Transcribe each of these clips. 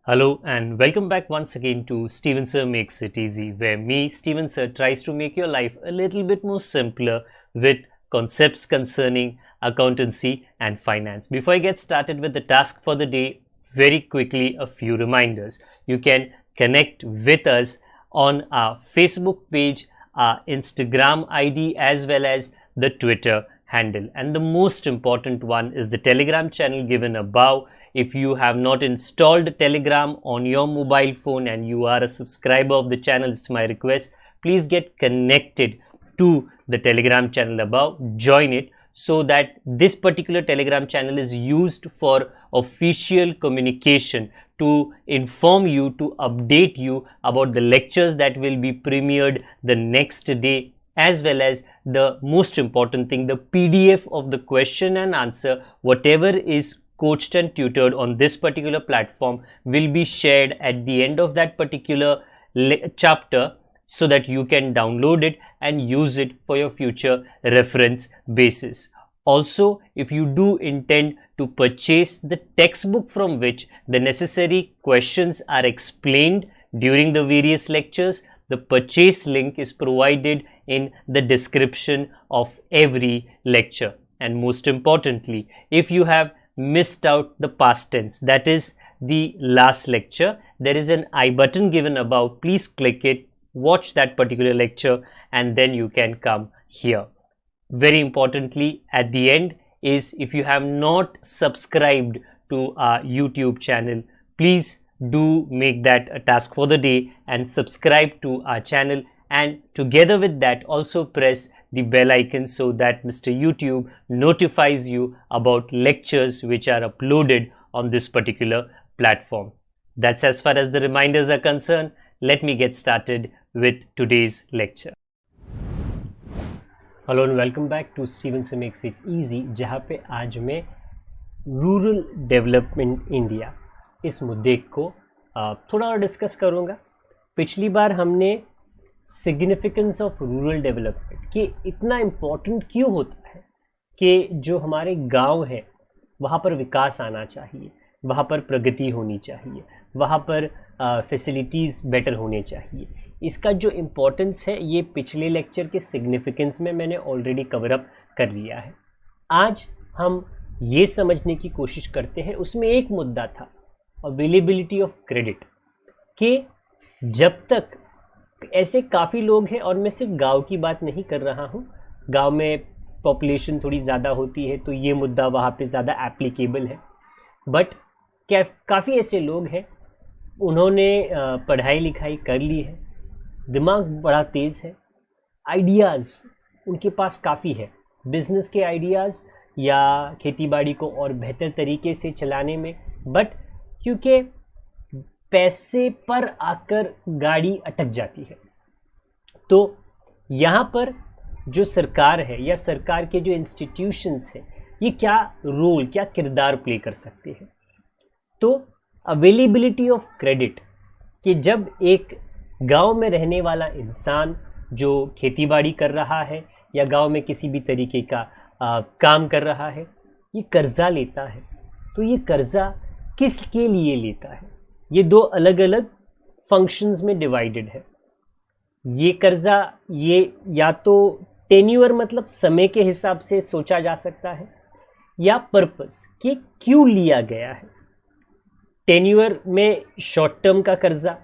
Hello and welcome back once again to Steven Sir Makes It Easy, where me, Steven Sir, tries to make your life a little bit more simpler with concepts concerning accountancy and finance. Before I get started with the task for the day, very quickly a few reminders. You can connect with us on our Facebook page, our Instagram ID, as well as the Twitter handle. And the most important one is the Telegram channel given above. If you have not installed Telegram on your mobile phone and you are a subscriber of the channel, it's my request, please get connected to the Telegram channel above, join it, so that this particular Telegram channel is used for official communication to inform you, to update you about the lectures that will be premiered the next day, as well as the most important thing, the PDF of the question and answer, whatever is coached and tutored on this particular platform will be shared at the end of that particular chapter, so that you can download it and use it for your future reference basis. Also, if you do intend to purchase the textbook from which the necessary questions are explained during the various lectures, the purchase link is provided in the description of every lecture. And most importantly, if you have missed out the past tense, that is the last lecture, there is an I button given above. Please click it, watch that particular lecture, and then you can come here. Very importantly, at the end is, if you have not subscribed to our YouTube channel, please do make that a task for the day and subscribe to our channel, and together with that also press the bell icon so that Mr. YouTube notifies you about lectures which are uploaded on this particular platform. That's as far as the reminders are concerned. Let me get started with today's lecture. Hello and welcome back to Steven Sir Makes It Easy, जहाँ पे आज मैं rural development India इस मुद्दे को थोड़ा और discuss करूँगा। पिछली बार हमने सिग्निफिकेंस ऑफ रूरल डेवलपमेंट कि इतना इम्पोर्टेंट क्यों होता है कि जो हमारे गांव है वहाँ पर विकास आना चाहिए, वहाँ पर प्रगति होनी चाहिए, वहाँ पर फैसिलिटीज़ बेटर होने चाहिए। इसका जो इम्पोर्टेंस है ये पिछले लेक्चर के सिग्निफिकेंस में मैंने ऑलरेडी कवर अप कर लिया है। आज हम ये समझने की कोशिश करते हैं, उसमें एक मुद्दा था अवेलेबिलिटी ऑफ क्रेडिट, कि जब तक ऐसे काफ़ी लोग हैं, और मैं सिर्फ गांव की बात नहीं कर रहा हूँ, गांव में पॉपुलेशन थोड़ी ज़्यादा होती है तो ये मुद्दा वहाँ पे ज़्यादा एप्लीकेबल है, बट काफ़ी ऐसे लोग हैं उन्होंने पढ़ाई लिखाई कर ली है, दिमाग बड़ा तेज़ है, आइडियाज़ उनके पास काफ़ी है, बिज़नेस के आइडियाज़ या खेतीबाड़ी को और बेहतर तरीके से चलाने में, बट क्योंकि पैसे पर आकर गाड़ी अटक जाती है, तो यहाँ पर जो सरकार है या सरकार के जो इंस्टीट्यूशंस हैं ये क्या रोल, क्या किरदार प्ले कर सकते हैं। तो अवेलेबिलिटी ऑफ क्रेडिट, कि जब एक गांव में रहने वाला इंसान जो खेतीबाड़ी कर रहा है या गांव में किसी भी तरीके का काम कर रहा है, ये कर्ज़ा लेता है, तो ये कर्ज़ा किसके लिए लेता है, ये दो अलग अलग फंक्शंस में डिवाइडेड है। ये कर्ज़ा, ये या तो टेन्यूअर मतलब समय के हिसाब से सोचा जा सकता है, या पर्पस कि क्यों लिया गया है। टेन्यूअर में शॉर्ट टर्म का कर्ज़ा,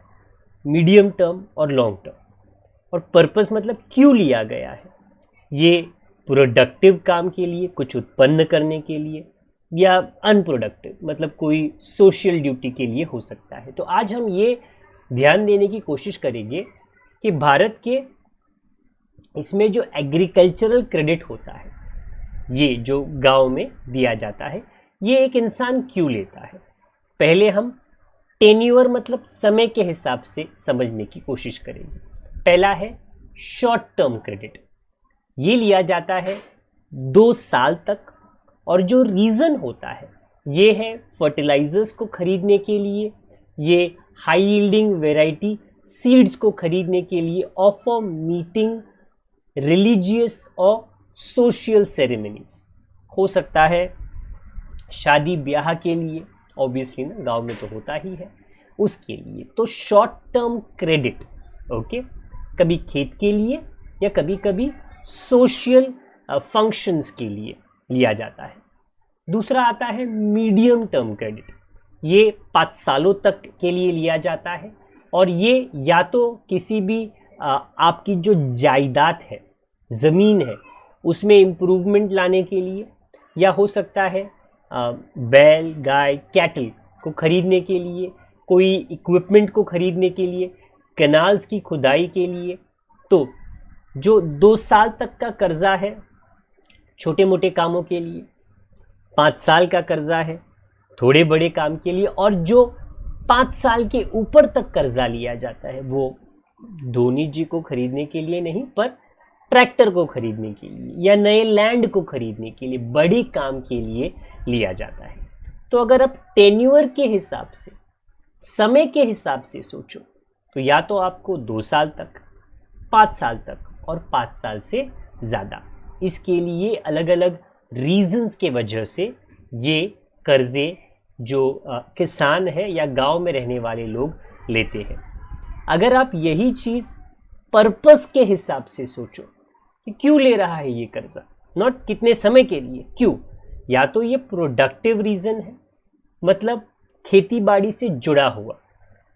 मीडियम टर्म और लॉन्ग टर्म, और पर्पस मतलब क्यों लिया गया है। ये प्रोडक्टिव काम के लिए, कुछ उत्पन्न करने के लिए, या अनप्रोडक्टिव मतलब कोई सोशल ड्यूटी के लिए हो सकता है। तो आज हम ये ध्यान देने की कोशिश करेंगे कि भारत के इसमें जो एग्रीकल्चरल क्रेडिट होता है, ये जो गांव में दिया जाता है, ये एक इंसान क्यों लेता है। पहले हम टेन्यूअर मतलब समय के हिसाब से समझने की कोशिश करेंगे। पहला है शॉर्ट टर्म क्रेडिट, ये लिया जाता है 2 साल तक, और जो रीज़न होता है ये है फर्टिलाइजर्स को खरीदने के लिए, ये हाई यील्डिंग वैरायटी सीड्स को खरीदने के लिए, और फॉर मीटिंग रिलीजियस और सोशल सेरेमनीज, हो सकता है शादी ब्याह के लिए, ऑब्वियसली ना गांव में तो होता ही है, उसके लिए। तो शॉर्ट टर्म क्रेडिट, ओके, कभी खेत के लिए या कभी कभी सोशल फंक्शंस के लिए लिया जाता है। दूसरा आता है मीडियम टर्म क्रेडिट, ये 5 सालों तक के लिए लिया जाता है और ये या तो किसी भी आपकी जो जायदाद है, ज़मीन है, उसमें इम्प्रूवमेंट लाने के लिए, या हो सकता है बैल, गाय, कैटल को खरीदने के लिए, कोई इक्विपमेंट को खरीदने के लिए, कैनाल्स की खुदाई के लिए। तो जो 2 साल तक का कर्जा है छोटे मोटे कामों के लिए, 5 साल का कर्जा है थोड़े बड़े काम के लिए, और जो 5 साल के ऊपर तक कर्जा लिया जाता है वो धोनी जी को खरीदने के लिए नहीं, पर ट्रैक्टर को खरीदने के लिए या नए लैंड को खरीदने के लिए, बड़े काम के लिए लिया जाता है। तो अगर आप टेन्योर के हिसाब से, समय के हिसाब से सोचो, तो या तो आपको 2 साल तक, 5 साल तक और 5 साल से ज़्यादा, इसके लिए अलग अलग रीजंस के वजह से ये कर्जे जो किसान है या गांव में रहने वाले लोग लेते हैं। अगर आप यही चीज़ पर्पस के हिसाब से सोचो कि क्यों ले रहा है ये कर्जा, नॉट कितने समय के लिए, क्यों, या तो ये प्रोडक्टिव रीज़न है, मतलब खेती बाड़ी से जुड़ा हुआ।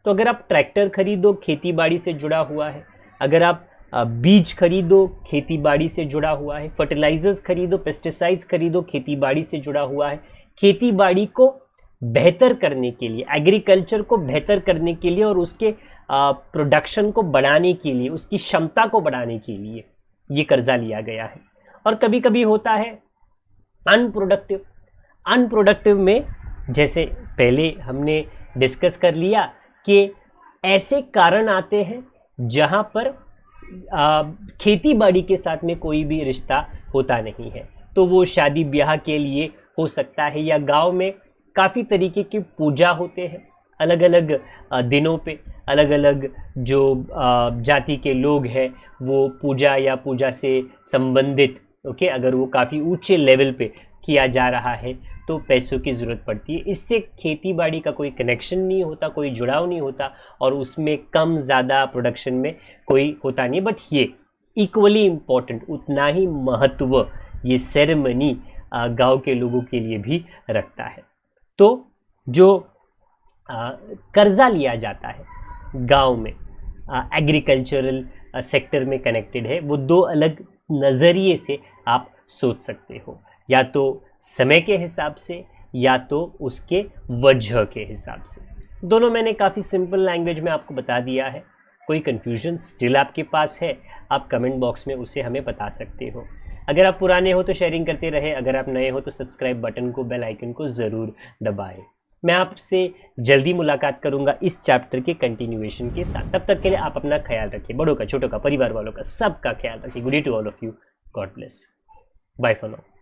तो अगर आप ट्रैक्टर खरीदो, खेती बाड़ी से जुड़ा हुआ है। अगर आप बीज खरीदो, खेती बाड़ी से जुड़ा हुआ है। फर्टिलाइजर्स खरीदो, पेस्टिसाइड्स खरीदो, खेती बाड़ी से जुड़ा हुआ है। खेती बाड़ी को बेहतर करने के लिए, एग्रीकल्चर को बेहतर करने के लिए और उसके प्रोडक्शन को बढ़ाने के लिए, उसकी क्षमता को बढ़ाने के लिए ये कर्जा लिया गया है। और कभी कभी होता है अनप्रोडक्टिव। अनप्रोडक्टिव में जैसे पहले हमने डिस्कस कर लिया कि ऐसे कारण आते हैं जहां पर खेती बाड़ी के साथ में कोई भी रिश्ता होता नहीं है। तो वो शादी ब्याह के लिए हो सकता है, या गांव में काफ़ी तरीके की पूजा होते हैं अलग अलग दिनों पे। अलग अलग जो जाति के लोग हैं वो पूजा या पूजा से संबंधित, ओके, अगर वो काफ़ी ऊंचे लेवल पे किया जा रहा है तो पैसों की ज़रूरत पड़ती है। इससे खेती बाड़ी का कोई कनेक्शन नहीं होता, कोई जुड़ाव नहीं होता और उसमें कम ज़्यादा प्रोडक्शन में कोई होता नहीं। बट ये इक्वली इम्पॉर्टेंट, उतना ही महत्व ये सेरेमनी गांव के लोगों के लिए भी रखता है। तो जो कर्जा लिया जाता है गांव में एग्रीकल्चरल सेक्टर में कनेक्टेड है, वो 2 अलग नज़रिए से आप सोच सकते हो, या तो समय के हिसाब से या तो उसके वजह के हिसाब से। दोनों मैंने काफ़ी सिंपल लैंग्वेज में आपको बता दिया है। कोई कन्फ्यूजन स्टिल आपके पास है, आप कमेंट बॉक्स में उसे हमें बता सकते हो। अगर आप पुराने हो तो शेयरिंग करते रहे, अगर आप नए हो तो सब्सक्राइब बटन को, बेल आइकन को ज़रूर दबाएं। मैं आपसे जल्दी मुलाकात करूंगा इस चैप्टर के कंटिन्यूएशन के साथ। तब तक के लिए आप अपना ख्याल रखिए, बड़ों का, छोटों का, परिवार वालों का, सबका ख्याल रखिए। Good day to all of you, God bless, bye for now.